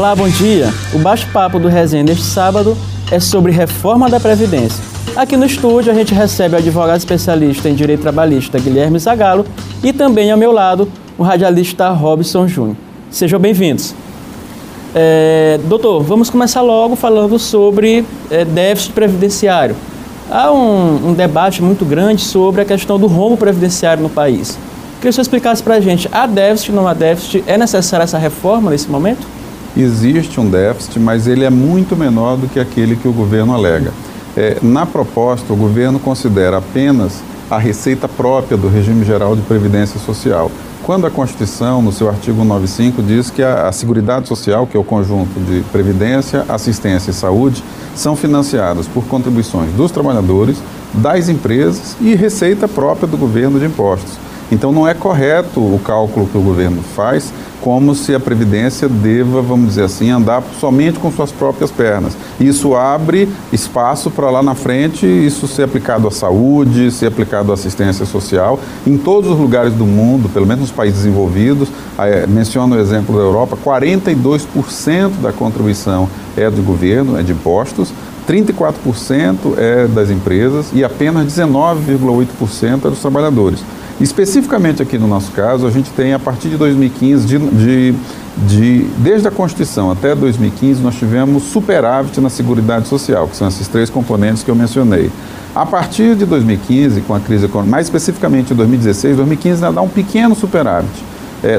Olá, bom dia. O bate-papo do Resenha deste sábado é sobre reforma da Previdência. Aqui no estúdio a gente recebe o advogado especialista em direito trabalhista Guilherme Zagalo e também ao meu lado o radialista Robson Júnior. Sejam bem-vindos. Doutor, vamos começar logo falando sobre déficit previdenciário. Há um debate muito grande sobre a questão do rombo previdenciário no país. Queria que o senhor explicasse para a gente, há déficit, não há déficit? É necessária essa reforma nesse momento? Existe um déficit, mas ele é muito menor do que aquele que o governo alega. Na proposta, o governo considera apenas a receita própria do regime geral de previdência social. Quando a Constituição, no seu artigo 95, diz que a Seguridade Social, que é o conjunto de previdência, assistência e saúde, são financiadas por contribuições dos trabalhadores, das empresas e receita própria do governo de impostos. Então não é correto o cálculo que o governo faz como se a Previdência deva, vamos dizer assim, andar somente com suas próprias pernas. Isso abre espaço para lá na frente isso ser aplicado à saúde, ser aplicado à assistência social. Em todos os lugares do mundo, pelo menos nos países desenvolvidos, menciono o exemplo da Europa, 42% da contribuição é do governo, é de impostos, 34% é das empresas e apenas 19,8% é dos trabalhadores. Especificamente aqui no nosso caso, a gente tem a partir de 2015, desde a Constituição até 2015, nós tivemos superávit na Seguridade Social, que são esses três componentes que eu mencionei. A partir de 2015, com a crise econômica, mais especificamente em 2016, 2015 ainda dá um pequeno superávit.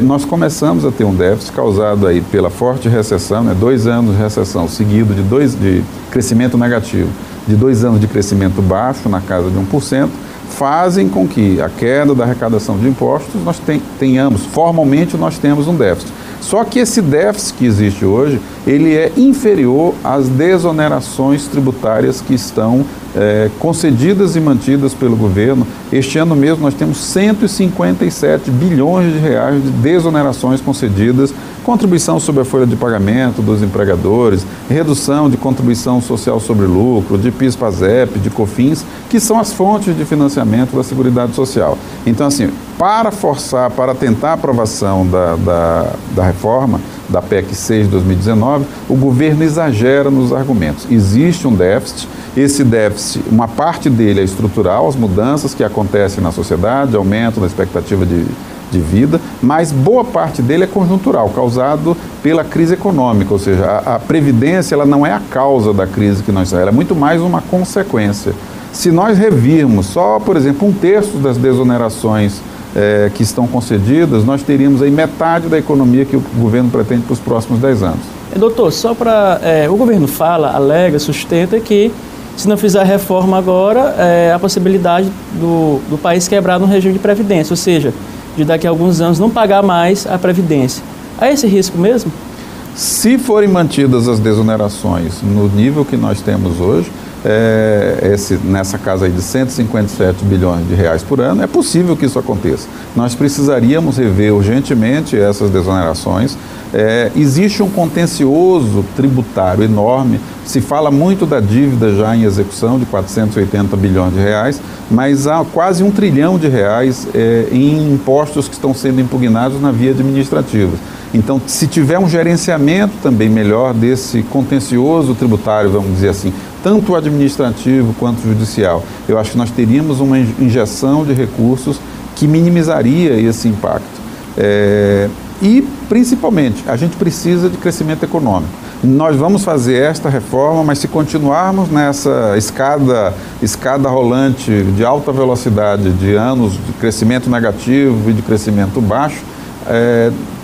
Nós começamos a ter um déficit causado aí pela forte recessão, 2 anos de recessão seguido de crescimento negativo, de 2 anos de crescimento baixo, na casa de 1%, fazem com que a queda da arrecadação de impostos nós formalmente nós temos um déficit. Só que esse déficit que existe hoje, ele é inferior às desonerações tributárias que estão concedidas e mantidas pelo governo. Este ano mesmo nós temos 157 bilhões de reais de desonerações concedidas, contribuição sobre a folha de pagamento dos empregadores, redução de contribuição social sobre lucro, de PIS, PASEP, de COFINS, que são as fontes de financiamento da Seguridade Social. Então, assim, para tentar a aprovação da reforma, da PEC 6 de 2019, o governo exagera nos argumentos. Existe um déficit, esse déficit, uma parte dele é estrutural, as mudanças que acontecem na sociedade, aumento da expectativa de vida, mas boa parte dele é conjuntural, causado pela crise econômica, ou seja, a Previdência ela não é a causa da crise que nós estamos, ela é muito mais uma consequência. Se nós revirmos só, por exemplo, 1/3 das desonerações que estão concedidas, nós teríamos aí metade da economia que o governo pretende para os próximos 10 anos. Doutor, só para... o governo alega, sustenta que se não fizer a reforma agora, a possibilidade do país quebrar no regime de previdência, ou seja, de daqui a alguns anos não pagar mais a previdência. Há esse risco mesmo? Se forem mantidas as desonerações no nível que nós temos hoje, nessa casa aí de 157 bilhões de reais por ano, é possível que isso aconteça. Nós precisaríamos rever urgentemente essas desonerações. Existe um contencioso tributário enorme, se fala muito da dívida já em execução de 480 bilhões de reais, mas há quase 1 trilhão de reais em impostos que estão sendo impugnados na via administrativa. Então, se tiver um gerenciamento também melhor desse contencioso tributário, vamos dizer assim, tanto administrativo quanto judicial, eu acho que nós teríamos uma injeção de recursos que minimizaria esse impacto. E, principalmente, a gente precisa de crescimento econômico. Nós vamos fazer esta reforma, mas se continuarmos nessa escada rolante de alta velocidade, de anos de crescimento negativo e de crescimento baixo,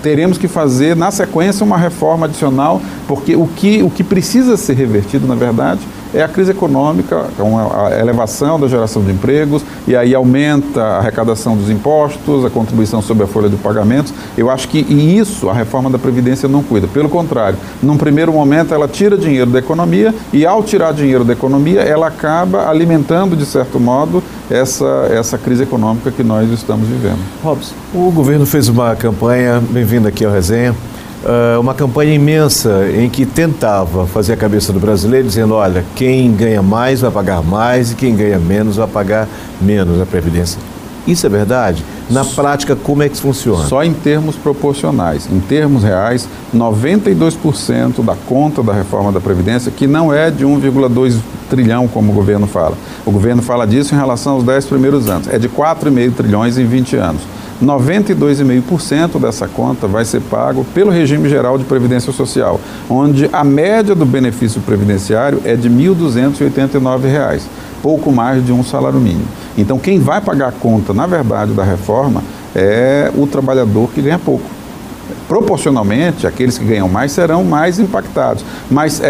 teremos que fazer, na sequência, uma reforma adicional, porque o que precisa ser revertido, na verdade, é a crise econômica, a elevação da geração de empregos, e aí aumenta a arrecadação dos impostos, a contribuição sobre a folha de pagamentos. Eu acho que a reforma da Previdência não cuida. Pelo contrário, num primeiro momento ela tira dinheiro da economia, e ao tirar dinheiro da economia, ela acaba alimentando, de certo modo, essa crise econômica que nós estamos vivendo. Robson. O governo fez uma campanha, bem-vindo aqui ao Resenha, uma campanha imensa em que tentava fazer a cabeça do brasileiro dizendo, olha, quem ganha mais vai pagar mais e quem ganha menos vai pagar menos a Previdência. Isso é verdade? Na prática, como é que isso funciona? Só em termos proporcionais. Em termos reais, 92% da conta da reforma da Previdência, que não é de 1,2 trilhão, como o governo fala. O governo fala disso em relação aos 10 primeiros anos. É de 4,5 trilhões em 20 anos. 92,5% dessa conta vai ser pago pelo regime geral de previdência social, onde a média do benefício previdenciário é de R$ 1.289, pouco mais de um salário mínimo. Então, quem vai pagar a conta, na verdade, da reforma é o trabalhador que ganha pouco. Proporcionalmente, aqueles que ganham mais serão mais impactados. Mas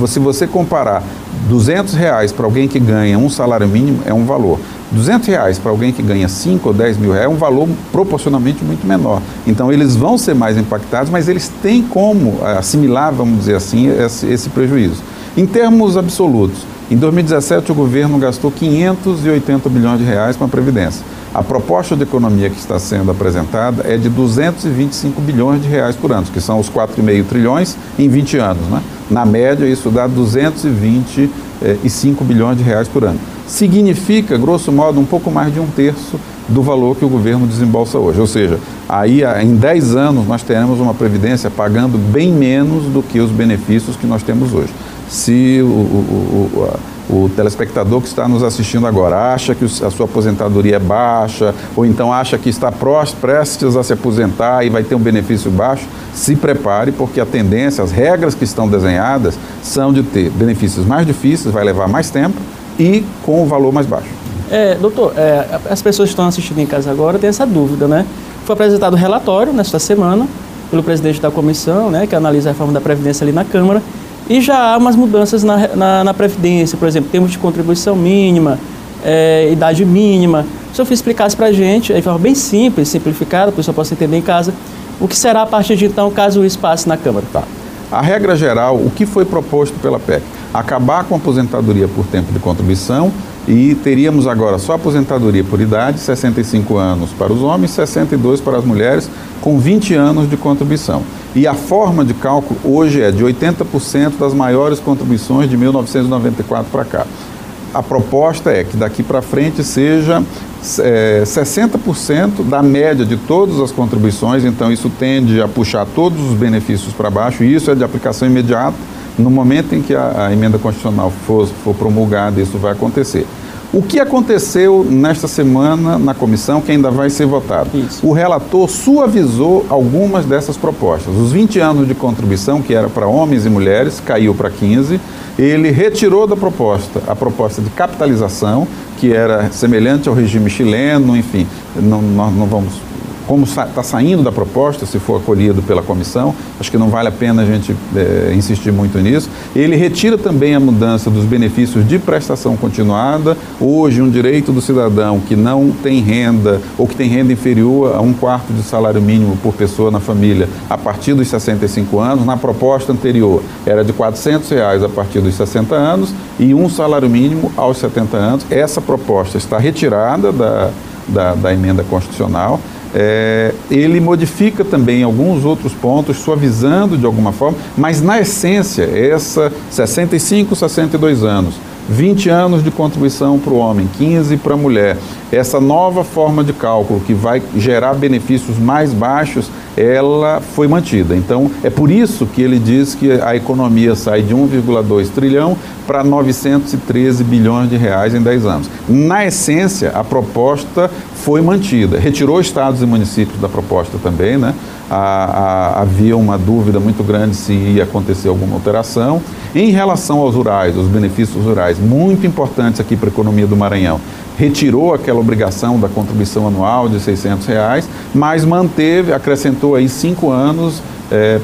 se você comparar R$200 para alguém que ganha um salário mínimo, é um valor. R$200 para alguém que ganha 5 ou 10 mil reais é um valor proporcionalmente muito menor. Então, eles vão ser mais impactados, mas eles têm como assimilar, vamos dizer assim, esse prejuízo. Em termos absolutos, em 2017 o governo gastou 580 bilhões de reais com a Previdência. A proposta de economia que está sendo apresentada é de 225 bilhões de reais por ano, que são os 4,5 trilhões em 20 anos, né? Na média, isso dá 225 bilhões de reais por ano. Significa, grosso modo, um pouco mais de 1/3 do valor que o governo desembolsa hoje. Ou seja, aí em 10 anos nós teremos uma Previdência pagando bem menos do que os benefícios que nós temos hoje. Se o telespectador que está nos assistindo agora acha que a sua aposentadoria é baixa, ou então acha que está prestes a se aposentar e vai ter um benefício baixo, se prepare, porque a tendência, as regras que estão desenhadas são de ter benefícios mais difíceis, vai levar mais tempo e com o valor mais baixo. Doutor, as pessoas que estão assistindo em casa agora têm essa dúvida, né? Foi apresentado um relatório nesta semana pelo presidente da comissão, né, que analisa a reforma da Previdência ali na Câmara, e já há umas mudanças na Previdência, por exemplo, termos de contribuição mínima, idade mínima. Se eu explicasse para a gente, de forma bem simples, simplificada, para a pessoa possa entender em casa, o que será a partir de então, caso isso passe na Câmara? Tá. A regra geral, o que foi proposto pela PEC? Acabar com a aposentadoria por tempo de contribuição e teríamos agora só aposentadoria por idade, 65 anos para os homens, 62 para as mulheres, com 20 anos de contribuição. E a forma de cálculo hoje é de 80% das maiores contribuições de 1994 para cá. A proposta é que daqui para frente seja 60% da média de todas as contribuições, então isso tende a puxar todos os benefícios para baixo, e isso é de aplicação imediata. No momento em que a emenda constitucional for promulgada, isso vai acontecer. O que aconteceu nesta semana na comissão, que ainda vai ser votado? Isso. O relator suavizou algumas dessas propostas. Os 20 anos de contribuição, que era para homens e mulheres, caiu para 15. Ele retirou da proposta a proposta de capitalização, que era semelhante ao regime chileno, enfim, nós não vamos... Como está saindo da proposta, se for acolhido pela comissão, acho que não vale a pena a gente insistir muito nisso. Ele retira também a mudança dos benefícios de prestação continuada. Hoje, um direito do cidadão que não tem renda ou que tem renda inferior a 1/4 de salário mínimo por pessoa na família a partir dos 65 anos. Na proposta anterior, era de R$ 400 a partir dos 60 anos e um salário mínimo aos 70 anos. Essa proposta está retirada da emenda constitucional. Ele modifica também alguns outros pontos, suavizando de alguma forma, mas na essência, essa 65, 62 anos, 20 anos de contribuição para o homem, 15 para a mulher, essa nova forma de cálculo que vai gerar benefícios mais baixos, ela foi mantida. Então, é por isso que ele diz que a economia sai de 1,2 trilhão para 913 bilhões de reais em 10 anos. Na essência, a proposta foi mantida. Retirou estados e municípios da proposta também, né? Havia uma dúvida muito grande se ia acontecer alguma alteração. Em relação aos rurais, os benefícios rurais, muito importantes aqui para a economia do Maranhão, retirou aquela obrigação da contribuição anual de R$ 600, mas manteve, acrescentou aí 5 anos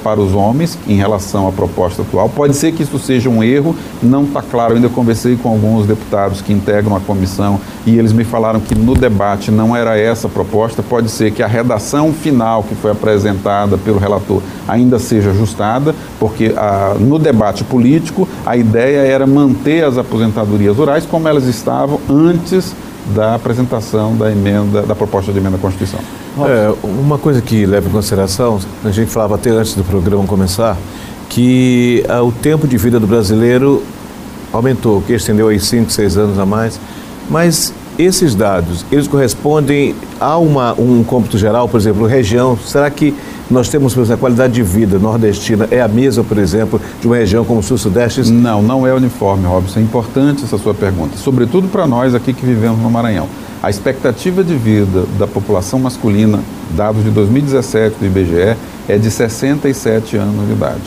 para os homens em relação à proposta atual. Pode ser que isso seja um erro, não está claro. Eu ainda conversei com alguns deputados que integram a comissão e eles me falaram que no debate não era essa a proposta. Pode ser que a redação final que foi apresentada pelo relator ainda seja ajustada, porque no debate político a ideia era manter as aposentadorias rurais como elas estavam antes da apresentação da proposta de emenda à Constituição. Uma coisa que leva em consideração, a gente falava até antes do programa começar, que o tempo de vida do brasileiro aumentou, que estendeu aí 5, 6 anos a mais, mas esses dados, eles correspondem a um cômputo geral, por exemplo, região? Será que nós temos, por exemplo, a qualidade de vida nordestina é a mesma, por exemplo, de uma região como o Sul-Sudeste? Não, não é uniforme, Robson. É importante essa sua pergunta, sobretudo para nós aqui que vivemos no Maranhão. A expectativa de vida da população masculina, dados de 2017 do IBGE, é de 67 anos de idade.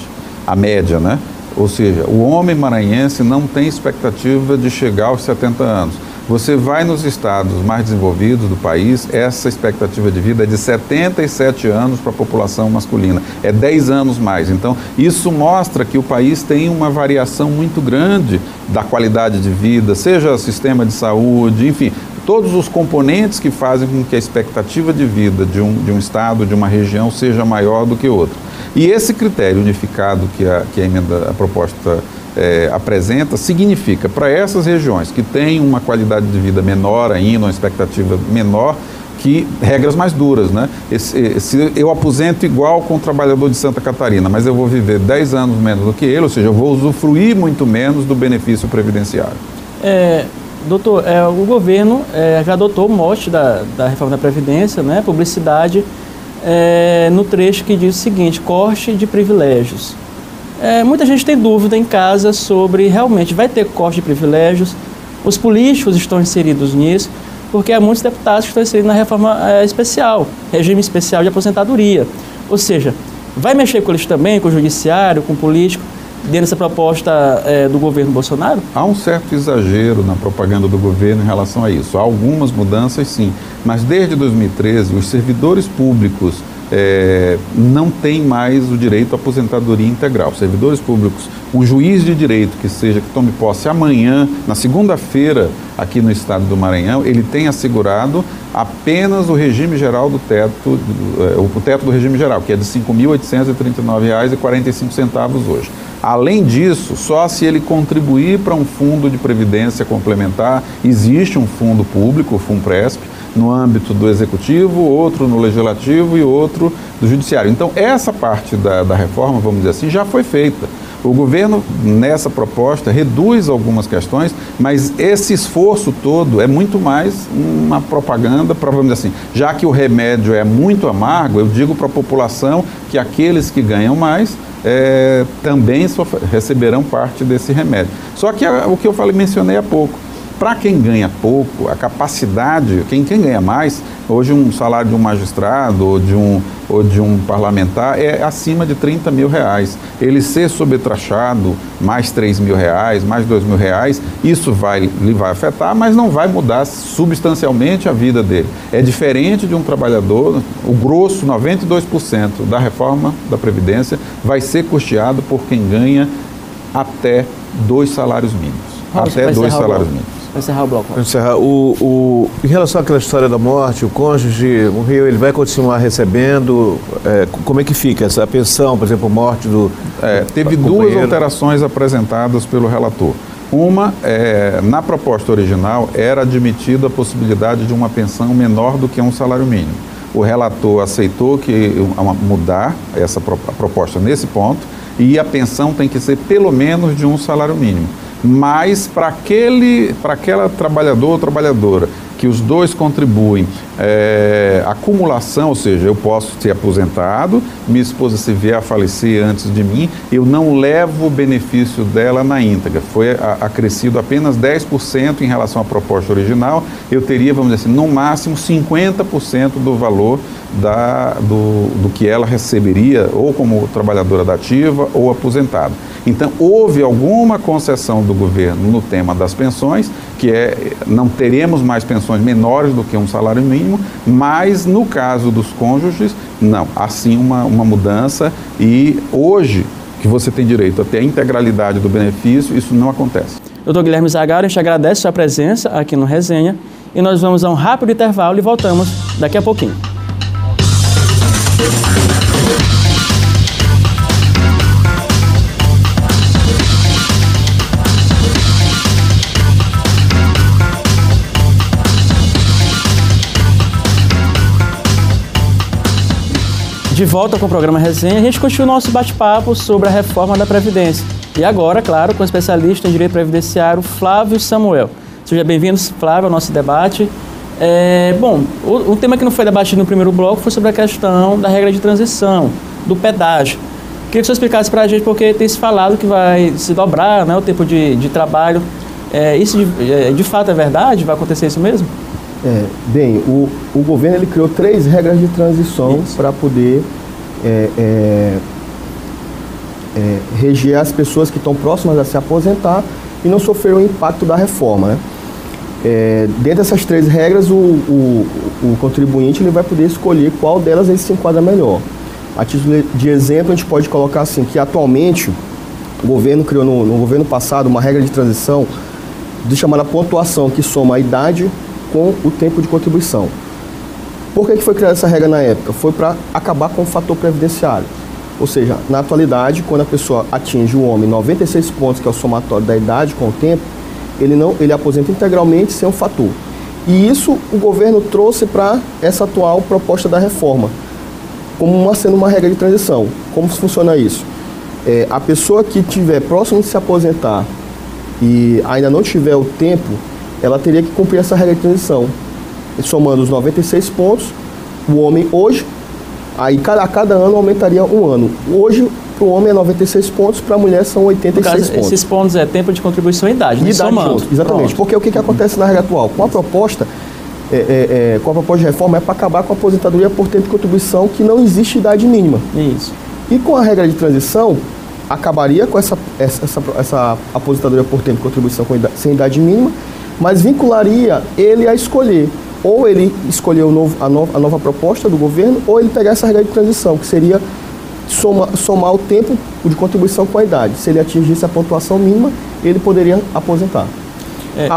A média, né? Ou seja, o homem maranhense não tem expectativa de chegar aos 70 anos. Você vai nos estados mais desenvolvidos do país, essa expectativa de vida é de 77 anos para a população masculina, é 10 anos mais. Então, isso mostra que o país tem uma variação muito grande da qualidade de vida, seja sistema de saúde, enfim, todos os componentes que fazem com que a expectativa de vida de um estado, de uma região, seja maior do que outra. E esse critério unificado que a proposta apresenta, significa para essas regiões que têm uma qualidade de vida menor ainda, uma expectativa menor, que regras mais duras, né? Se eu aposento igual com o trabalhador de Santa Catarina, mas eu vou viver 10 anos menos do que ele, ou seja, eu vou usufruir muito menos do benefício previdenciário. Doutor, o governo já adotou o mote da reforma da Previdência, né? Publicidade, no trecho que diz o seguinte: corte de privilégios. Muita gente tem dúvida em casa sobre realmente vai ter corte de privilégios. Os políticos estão inseridos nisso, porque há muitos deputados que estão inseridos na reforma especial, regime especial de aposentadoria. Ou seja, vai mexer com eles também, com o judiciário, com o político, dentro dessa proposta do governo Bolsonaro? Há um certo exagero na propaganda do governo em relação a isso. Há algumas mudanças, sim, mas desde 2013 os servidores públicos não têm mais o direito à aposentadoria integral. Servidores públicos, um juiz de direito que tome posse amanhã, na segunda-feira, aqui no estado do Maranhão, ele tem assegurado apenas o regime geral do teto, o teto do regime geral, que é de R$ 5.839,45 hoje. Além disso, só se ele contribuir para um fundo de previdência complementar, existe um fundo público, o FUNPRESP, no âmbito do Executivo, outro no Legislativo e outro do Judiciário. Então, essa parte da reforma, vamos dizer assim, já foi feita. O governo, nessa proposta, reduz algumas questões, mas esse esforço todo é muito mais uma propaganda para, vamos dizer assim, já que o remédio é muito amargo, eu digo para a população que aqueles que ganham mais também receberão parte desse remédio. Só que o que eu mencionei há pouco, para quem ganha pouco, a capacidade, quem ganha mais, hoje um salário de um magistrado ou de um parlamentar é acima de R$30 mil. Ele ser sobretrachado mais R$3 mil, mais R$2 mil, isso lhe vai afetar, mas não vai mudar substancialmente a vida dele. É diferente de um trabalhador, o grosso, 92% da reforma da Previdência vai ser custeado por quem ganha até 2 salários mínimos. Até 2 salários mínimos. Para encerrar o bloco. Para encerrar, em relação àquela história da morte, o cônjuge morreu, ele vai continuar recebendo? Como é que fica essa pensão, por exemplo, morte do teve companheiro? 2 alterações apresentadas pelo relator. Uma, na proposta original, era admitida a possibilidade de uma pensão menor do que um salário mínimo. O relator aceitou mudar a proposta nesse ponto, e a pensão tem que ser pelo menos de um salário mínimo. Mas para aquela trabalhador ou trabalhadora que os dois contribuem, acumulação, ou seja, eu posso ser aposentado, minha esposa se vier a falecer antes de mim, eu não levo o benefício dela na íntegra. Foi acrescido apenas 10% em relação à proposta original, eu teria, vamos dizer assim, no máximo 50% do valor do que ela receberia, ou como trabalhadora da ativa ou aposentada. Então, houve alguma concessão do governo no tema das pensões, que não teremos mais pensões menores do que um salário mínimo, mas no caso dos cônjuges, não. Há sim uma mudança, e hoje, que você tem direito a ter a integralidade do benefício, isso não acontece. Doutor Guilherme Zagaro, a gente agradece a sua presença aqui no Resenha, e nós vamos a um rápido intervalo e voltamos daqui a pouquinho. De volta com o programa Resenha, a gente continua o nosso bate-papo sobre a reforma da Previdência. E agora, claro, com o especialista em Direito Previdenciário, Flávio Samuel. Seja bem-vindo, Flávio, ao nosso debate. Bom, o tema que não foi debatido no primeiro bloco foi sobre a questão da regra de transição, do pedágio. Queria que você explicasse para a gente, porque tem se falado que vai se dobrar, né, o tempo de trabalho. Isso de fato é verdade? Vai acontecer isso mesmo? Bem, o governo ele criou 3 regras de transição para poder reger as pessoas que estão próximas a se aposentar e não sofrer o impacto da reforma, né? Dentro dessas 3 regras, o contribuinte ele vai poder escolher qual delas ele se enquadra melhor. A título de exemplo, a gente pode colocar assim, que atualmente o governo criou no governo passado uma regra de transição chamada pontuação, que soma a idade com o tempo de contribuição. Por que foi criada essa regra na época? Foi para acabar com o fator previdenciário. Ou seja, na atualidade, quando a pessoa atinge o homem 96 pontos, que é o somatório da idade com o tempo, ele aposenta integralmente sem um fator. E isso o governo trouxe para essa atual proposta da reforma, como sendo uma regra de transição. Como funciona isso? A pessoa que estiver próximo de se aposentar e ainda não tiver o tempo, ela teria que cumprir essa regra de transição, somando os 96 pontos. O homem hoje, aí a cada ano aumentaria um ano. Hoje, para o homem é 96 pontos, para a mulher são 86 pontos. Esses pontos é tempo de contribuição e idade, né? Somando. Exatamente. Pronto. Porque o que acontece na regra atual? Com a proposta de reforma é para acabar com a aposentadoria por tempo de contribuição, que não existe idade mínima. Isso. E com a regra de transição, acabaria com essa aposentadoria por tempo de contribuição sem idade mínima, mas vincularia ele a escolher. Ou ele escolher a nova proposta do governo, ou ele pegar essa regra de transição, que seria somar o tempo de contribuição com a idade. Se ele atingisse a pontuação mínima, ele poderia aposentar.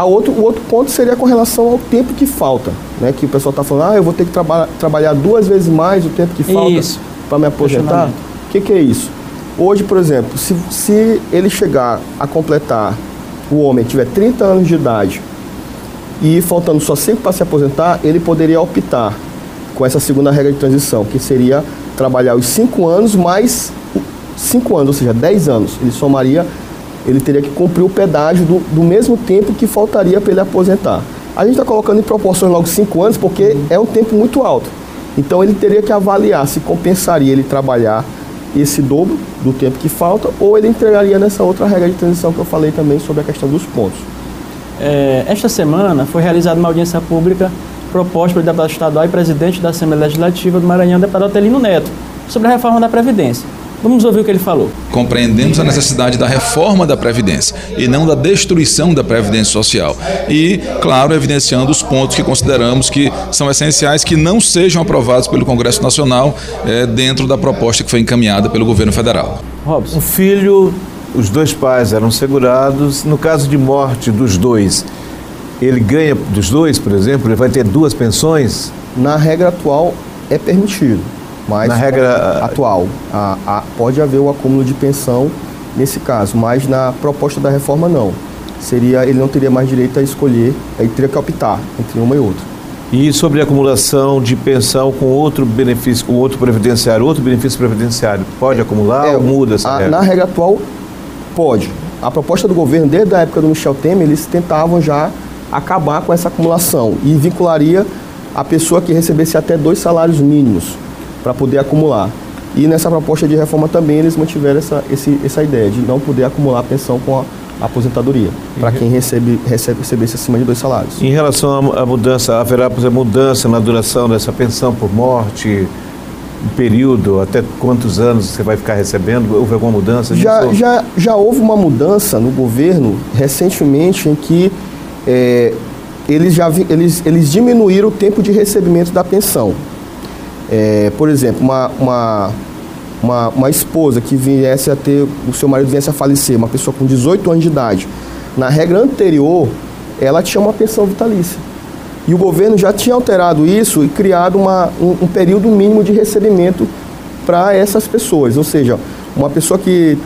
O outro ponto seria com relação ao tempo que falta, né? Que o pessoal está falando, eu vou ter que trabalhar 2 vezes mais o tempo que falta para me aposentar. O que é isso? Hoje, por exemplo, se ele chegar a completar, o homem tiver 30 anos de idade e faltando só 5 para se aposentar, ele poderia optar com essa segunda regra de transição, que seria trabalhar os 5 anos mais 5 anos, ou seja, 10 anos. Ele teria que cumprir o pedágio do mesmo tempo que faltaria para ele aposentar. A gente está colocando em proporções logo 5 anos porque é um tempo muito alto. Então ele teria que avaliar se compensaria ele trabalhar esse dobro do tempo que falta, ou ele entregaria nessa outra regra de transição que eu falei também sobre a questão dos pontos. Esta semana foi realizada uma audiência pública proposta pelo deputado estadual e presidente da Assembleia Legislativa do Maranhão, deputado Otelino Neto, sobre a reforma da Previdência. Vamos ouvir o que ele falou. Compreendemos a necessidade da reforma da Previdência e não da destruição da Previdência Social. E, claro, evidenciando os pontos que consideramos que são essenciais que não sejam aprovados pelo Congresso Nacional dentro da proposta que foi encaminhada pelo governo federal. Robson. Um filho, os 2 pais eram segurados. No caso de morte dos 2, ele ganha dos 2, por exemplo? Ele vai ter 2 pensões? Na regra atual é permitido. Mas na regra atual, pode haver o acúmulo de pensão nesse caso, mas na proposta da reforma não. Ele não teria mais direito a escolher, ele teria que optar entre uma e outra. E sobre a acumulação de pensão com outro benefício, com outro benefício previdenciário, pode acumular ou muda essa regra? Na regra atual, pode. A proposta do governo, desde a época do Michel Temer, eles tentavam já acabar com essa acumulação e vincularia a pessoa que recebesse até 2 salários mínimos para poder acumular. E nessa proposta de reforma também eles mantiveram essa ideia de não poder acumular pensão com a aposentadoria, para quem recebesse acima de 2 salários. Em relação à mudança, haverá, por exemplo, mudança na duração dessa pensão por morte, um período, até quantos anos você vai ficar recebendo? Houve alguma mudança? Já houve uma mudança no governo recentemente em que eles diminuíram o tempo de recebimento da pensão. Por exemplo, uma esposa que viesse a ter, o seu marido viesse a falecer, uma pessoa com 18 anos de idade, na regra anterior, ela tinha uma pensão vitalícia. E o governo já tinha alterado isso e criado um período mínimo de recebimento para essas pessoas. Ou seja, uma pessoa que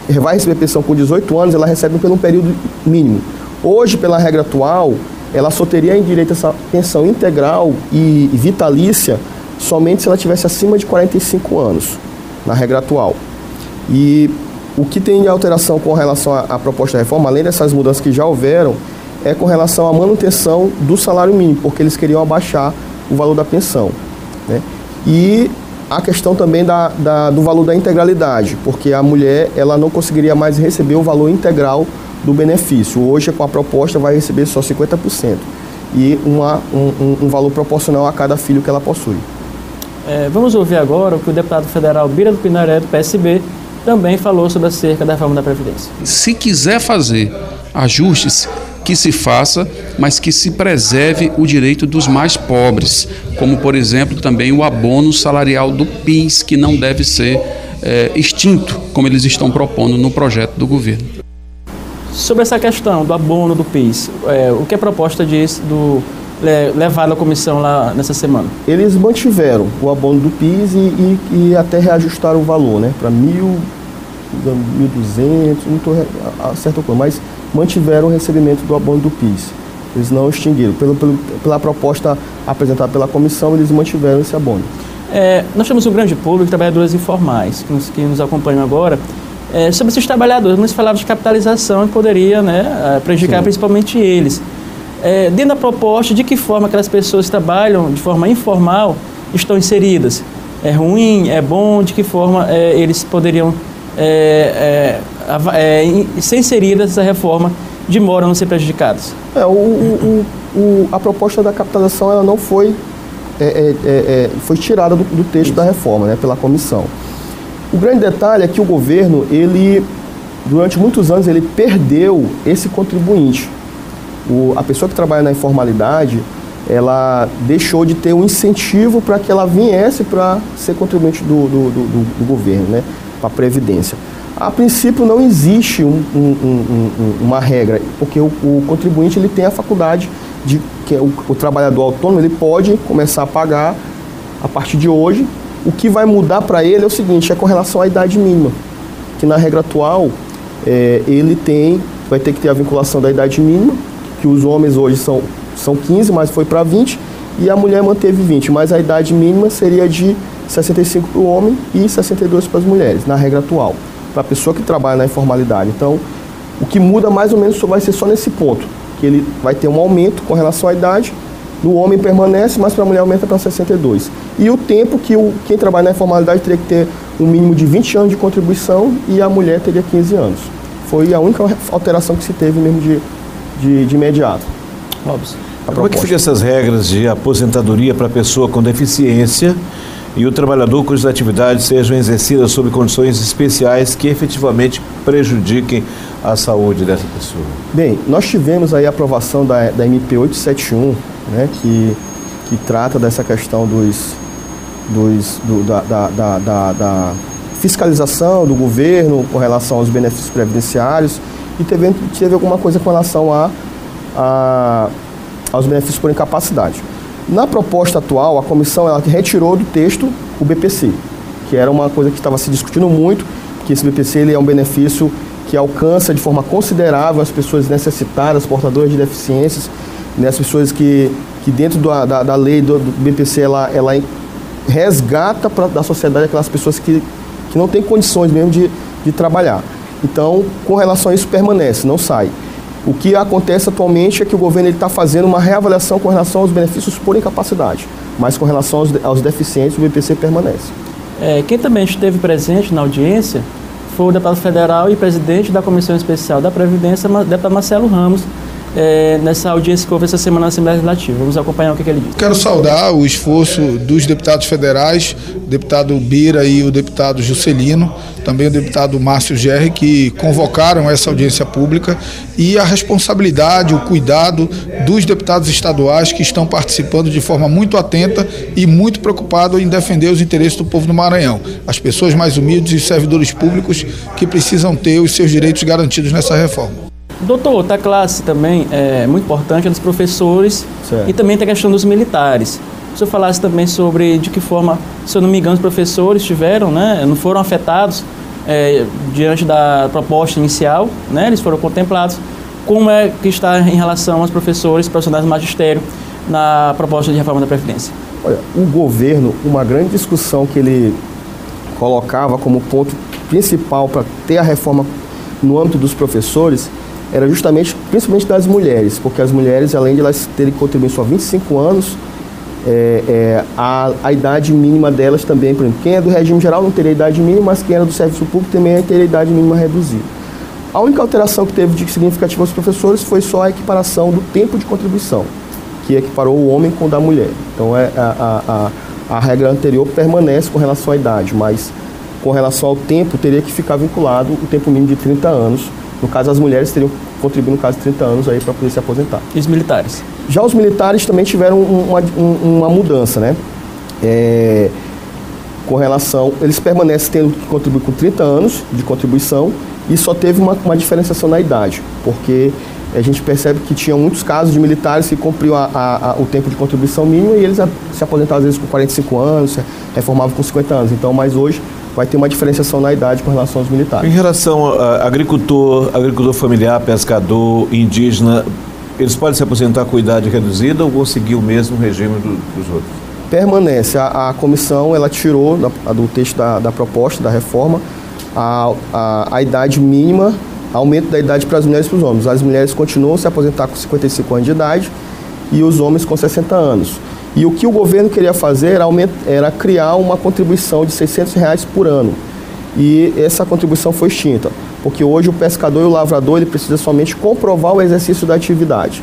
vai receber pensão com 18 anos, ela recebe por um período mínimo. Hoje, pela regra atual, ela só teria em direito a essa pensão integral e vitalícia somente se ela tivesse acima de 45 anos, na regra atual. E o que tem de alteração com relação à proposta de reforma, além dessas mudanças que já houveram, é com relação à manutenção do salário mínimo, porque eles queriam abaixar o valor da pensão, né? E a questão também do valor da integralidade, porque a mulher ela não conseguiria mais receber o valor integral do benefício. Hoje, com a proposta, vai receber só 50% e um valor proporcional a cada filho que ela possui. Vamos ouvir agora o que o deputado federal Bira do Pinaré, do PSB, também falou sobre acerca da reforma da Previdência. Se quiser fazer ajustes, que se faça, mas que se preserve o direito dos mais pobres, como, por exemplo, também o abono salarial do PIS, que não deve ser extinto, como eles estão propondo no projeto do governo. Sobre essa questão do abono do PIS, o que a proposta diz levado à comissão lá nessa semana? Eles mantiveram o abono do PIS e até reajustaram o valor, né, para 1.200, não estou certo, mas mantiveram o recebimento do abono do PIS. Eles não extinguiram. Pela proposta apresentada pela comissão, eles mantiveram esse abono. Nós temos um grande público de trabalhadores informais que nos acompanham agora. Sobre esses trabalhadores, nós falávamos de capitalização que poderia, né, prejudicar Sim. principalmente eles. Dentro da proposta, de que forma aquelas pessoas que trabalham de forma informal estão inseridas? É ruim? É bom? De que forma eles poderiam ser inseridas nessa reforma de modo a não ser prejudicados? A proposta da capitalização ela não foi tirada do texto da reforma, né, pela comissão. O grande detalhe é que o governo, durante muitos anos, ele perdeu esse contribuinte. A pessoa que trabalha na informalidade, ela deixou de ter um incentivo para que ela viesse para ser contribuinte do governo, né, para a Previdência. A princípio não existe uma regra, porque o contribuinte ele tem a faculdade de que o trabalhador autônomo ele pode começar a pagar a partir de hoje. O que vai mudar para ele é o seguinte, é com relação à idade mínima, que na regra atual vai ter que ter a vinculação da idade mínima, que os homens hoje são 15, mas foi para 20, e a mulher manteve 20, mas a idade mínima seria de 65 para o homem e 62 para as mulheres, na regra atual, para a pessoa que trabalha na informalidade. Então, o que muda mais ou menos vai ser só nesse ponto, que ele vai ter um aumento com relação à idade, no homem permanece, mas para a mulher aumenta para 62. E o tempo que quem trabalha na informalidade teria que ter um mínimo de 20 anos de contribuição e a mulher teria 15 anos. Foi a única alteração que se teve mesmo de imediato. Robson. Como é que ficam essas regras de aposentadoria para a pessoa com deficiência e o trabalhador cujas atividades sejam exercidas sob condições especiais que efetivamente prejudiquem a saúde dessa pessoa? Bem, nós tivemos aí a aprovação da MP 871, né, que trata dessa questão da fiscalização do governo com relação aos benefícios previdenciários e teve alguma coisa com relação aos benefícios por incapacidade. Na proposta atual, a comissão ela retirou do texto o BPC, que era uma coisa que estava se discutindo muito, que esse BPC ele é um benefício que alcança de forma considerável as pessoas necessitadas, portadoras de deficiências, né, as pessoas que dentro da lei do BPC ela resgata da sociedade aquelas pessoas que não têm condições mesmo de trabalhar. Então, com relação a isso, permanece, não sai. O que acontece atualmente é que o governo está fazendo uma reavaliação com relação aos benefícios por incapacidade, mas com relação aos deficientes, o BPC permanece. Quem também esteve presente na audiência foi o deputado federal e presidente da Comissão Especial da Previdência, deputado Marcelo Ramos, nessa audiência que houve essa semana na Assembleia Legislativa. Vamos acompanhar o que ele disse. Quero saudar o esforço dos deputados federais, o deputado Bira e o deputado Juscelino, também o deputado Márcio Gerri, que convocaram essa audiência pública, e a responsabilidade, o cuidado dos deputados estaduais que estão participando de forma muito atenta e muito preocupado em defender os interesses do povo do Maranhão, as pessoas mais humildes e servidores públicos que precisam ter os seus direitos garantidos nessa reforma. Doutor, outra classe também é muito importante, é dos professores, certo. E também tem a questão dos militares. Se eu falasse também sobre de que forma, se eu não me engano, os professores tiveram, né, não foram afetados diante da proposta inicial, né, eles foram contemplados. Como é que está em relação aos professores, profissionais do magistério, na proposta de reforma da Previdência? Olha, o governo, uma grande discussão que ele colocava como ponto principal para ter a reforma no âmbito dos professores era justamente, principalmente das mulheres, porque as mulheres, além de elas terem contribuído só 25 anos, a idade mínima delas também, por exemplo, quem é do regime geral não teria idade mínima, mas quem era do serviço público também teria idade mínima reduzida. A única alteração que teve de significativa aos professores foi só a equiparação do tempo de contribuição, que equiparou o homem com o da mulher. Então, a regra anterior permanece com relação à idade, mas com relação ao tempo, teria que ficar vinculado o tempo mínimo de 30 anos. No caso, as mulheres teriam contribuído, no caso, de 30 anos aí para poder se aposentar. E os militares? Já os militares também tiveram uma mudança, né? Com relação, eles permanecem tendo que contribuir com 30 anos de contribuição e só teve uma diferenciação na idade, porque a gente percebe que tinha muitos casos de militares que cumpriam o tempo de contribuição mínima e eles se aposentavam às vezes com 45 anos, reformavam com 50 anos. Então, mas hoje vai ter uma diferenciação na idade com relação aos militares. Em relação a agricultor familiar, pescador, indígena, eles podem se aposentar com idade reduzida ou vão seguir o mesmo regime dos outros? Permanece. A comissão ela tirou do texto da proposta, da reforma, a idade mínima, aumento da idade para as mulheres e para os homens. As mulheres continuam a se aposentar com 55 anos de idade e os homens com 60 anos. E o que o governo queria fazer era criar uma contribuição de R$600 por ano. E essa contribuição foi extinta, porque hoje o pescador e o lavrador ele precisa somente comprovar o exercício da atividade.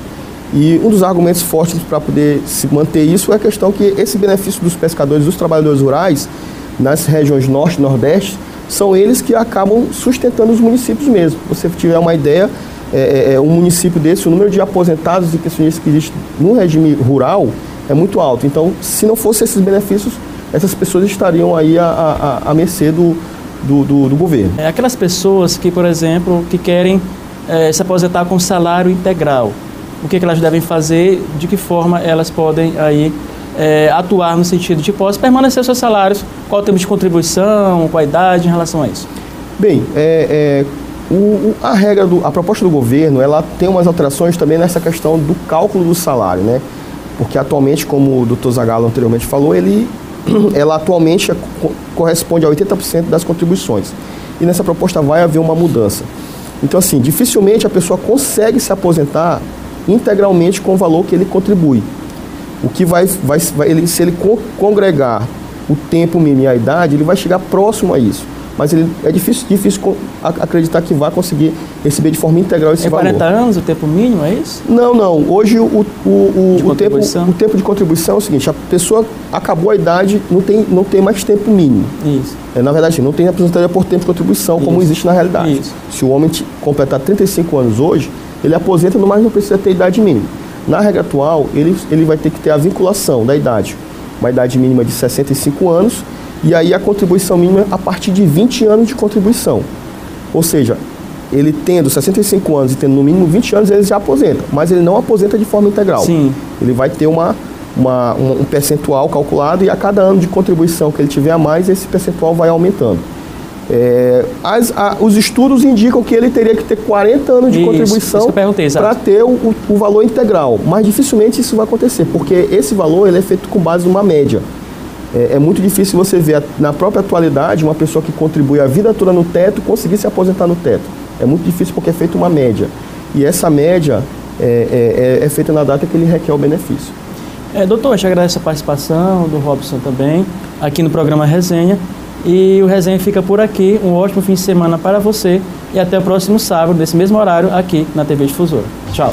E um dos argumentos fortes para poder se manter isso é a questão que esse benefício dos pescadores e dos trabalhadores rurais nas regiões norte e nordeste são eles que acabam sustentando os municípios mesmo. Se você tiver uma ideia, um município desse, o número de aposentados e pensionistas que existe no regime rural é muito alto. Então, se não fossem esses benefícios, essas pessoas estariam aí à mercê do governo. Aquelas pessoas que, por exemplo, que querem se aposentar com salário integral, o que elas devem fazer, de que forma elas podem aí atuar no sentido de posse permanecer seus salários, qual o tempo de contribuição, qual a idade em relação a isso? Bem, a proposta do governo, ela tem umas alterações também nessa questão do cálculo do salário, né? Porque atualmente, como o Dr. Zagallo anteriormente falou, ela atualmente corresponde a 80% das contribuições. E nessa proposta vai haver uma mudança. Então, assim, dificilmente a pessoa consegue se aposentar integralmente com o valor que ele contribui. O que se ele congregar o tempo mínimo e a idade, ele vai chegar próximo a isso. Mas é difícil acreditar que vai conseguir receber de forma integral esse valor. 40 anos o tempo mínimo, é isso? Não. Hoje o tempo de contribuição é o seguinte, a pessoa acabou a idade, não tem mais tempo mínimo. Isso. Na verdade, não tem aposentadoria por tempo de contribuição, como existe na realidade. Isso. Se o homem completar 35 anos hoje, ele aposenta, mas não precisa ter idade mínima. Na regra atual, ele vai ter que ter a vinculação da idade. Uma idade mínima de 65 anos, e aí a contribuição mínima a partir de 20 anos de contribuição. Ou seja, ele tendo 65 anos e tendo no mínimo 20 anos, ele já aposenta, mas ele não aposenta de forma integral. Sim. Ele vai ter um percentual calculado e a cada ano de contribuição que ele tiver a mais, esse percentual vai aumentando. Os estudos indicam que ele teria que ter 40 anos de contribuição para ter o valor integral, mas dificilmente isso vai acontecer, porque esse valor ele é feito com base numa média. É muito difícil você ver, na própria atualidade, uma pessoa que contribui a vida toda no teto conseguir se aposentar no teto. É muito difícil porque é feita uma média. E essa média é feita na data que ele requer o benefício. Doutor, eu te agradeço a participação do Robson também, aqui no programa Resenha. E o Resenha fica por aqui. Um ótimo fim de semana para você e até o próximo sábado, nesse mesmo horário, aqui na TV Difusora. Tchau!